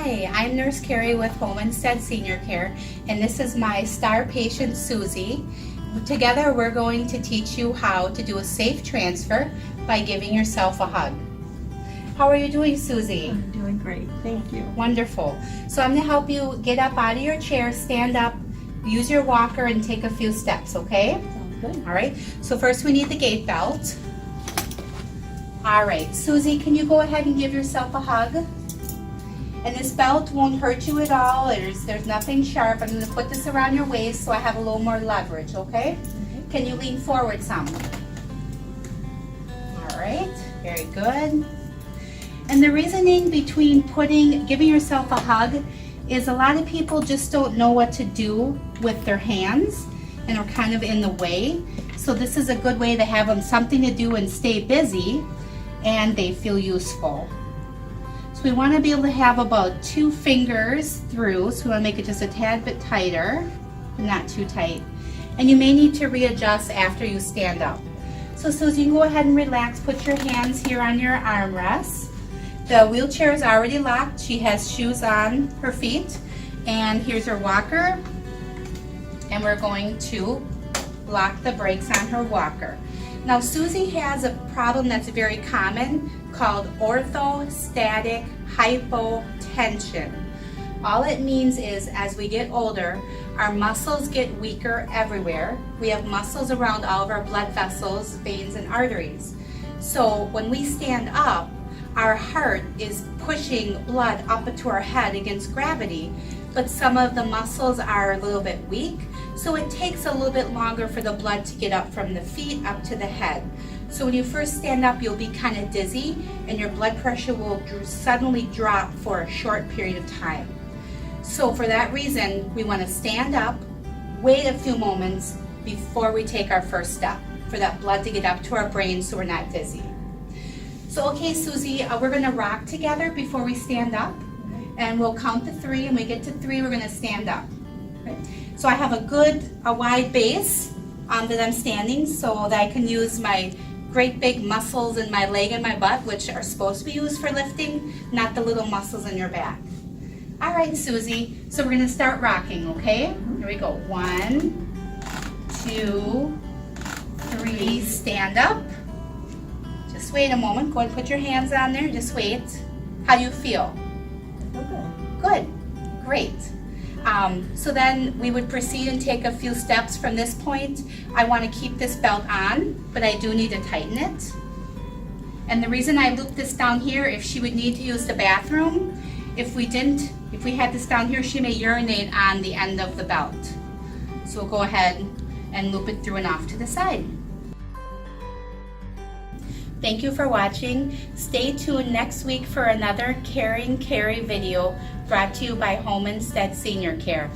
Hi, I'm Nurse Carrie with Orthostatic Senior Care, and this is my star patient, Susie. Together, we're going to teach you how to do a safe transfer by giving yourself a hug. How are you doing, Susie? I'm doing great, thank you. Wonderful. So I'm going to help you get up out of your chair, stand up, use your walker, and take a few steps, okay? Sounds good. All right, so first we need the gait belt. All right, Susie, can you go ahead and give yourself a hug? And this belt won't hurt you at all. There's nothing sharp. I'm going to put this around your waist so I have a little more leverage, okay? Can you lean forward some? All right, very good. And the reasoning between giving yourself a hug is a lot of people just don't know what to do with their hands and are kind of in the way. So this is a good way to have them something to do and stay busy, and they feel useful. So we want to be able to have about 2 fingers through, so we want to make it just a tad bit tighter, but not too tight. And you may need to readjust after you stand up. So Susie, you can go ahead and relax. Put your hands here on your armrests. The wheelchair is already locked. She has shoes on her feet. And here's her walker. And we're going to lock the brakes on her walker. Now Susie has a problem that's very common called orthostatic hypotension. All it means is as we get older, our muscles get weaker everywhere. We have muscles around all of our blood vessels, veins, and arteries. So when we stand up, our heart is pushing blood up into our head against gravity, but some of the muscles are a little bit weak, so it takes a little bit longer for the blood to get up from the feet up to the head. So when you first stand up, you'll be kind of dizzy and your blood pressure will suddenly drop for a short period of time. So for that reason, we want to stand up, wait a few moments before we take our first step for that blood to get up to our brain so we're not dizzy. So okay, Susie, we're going to rock together before we stand up, and we'll count to 3, and when we get to 3, we're going to stand up. Okay. So I have a wide base that I'm standing so that I can use my great big muscles in my leg and my butt, which are supposed to be used for lifting, not the little muscles in your back. All right, Susie, so we're going to start rocking, okay? Here we go. 1, 2, 3, stand up. Just wait a moment. Go and put your hands on there. Just wait. How do you feel? Good. Great. So then we would proceed and take a few steps from this point. I want to keep this belt on, but I do need to tighten it. And the reason I looped this down here, if she would need to use the bathroom, if we had this down here, she may urinate on the end of the belt. So we'll go ahead and loop it through and off to the side. Thank you for watching. Stay tuned next week for another Caring Carrie video brought to you by Orthostatic Senior Care.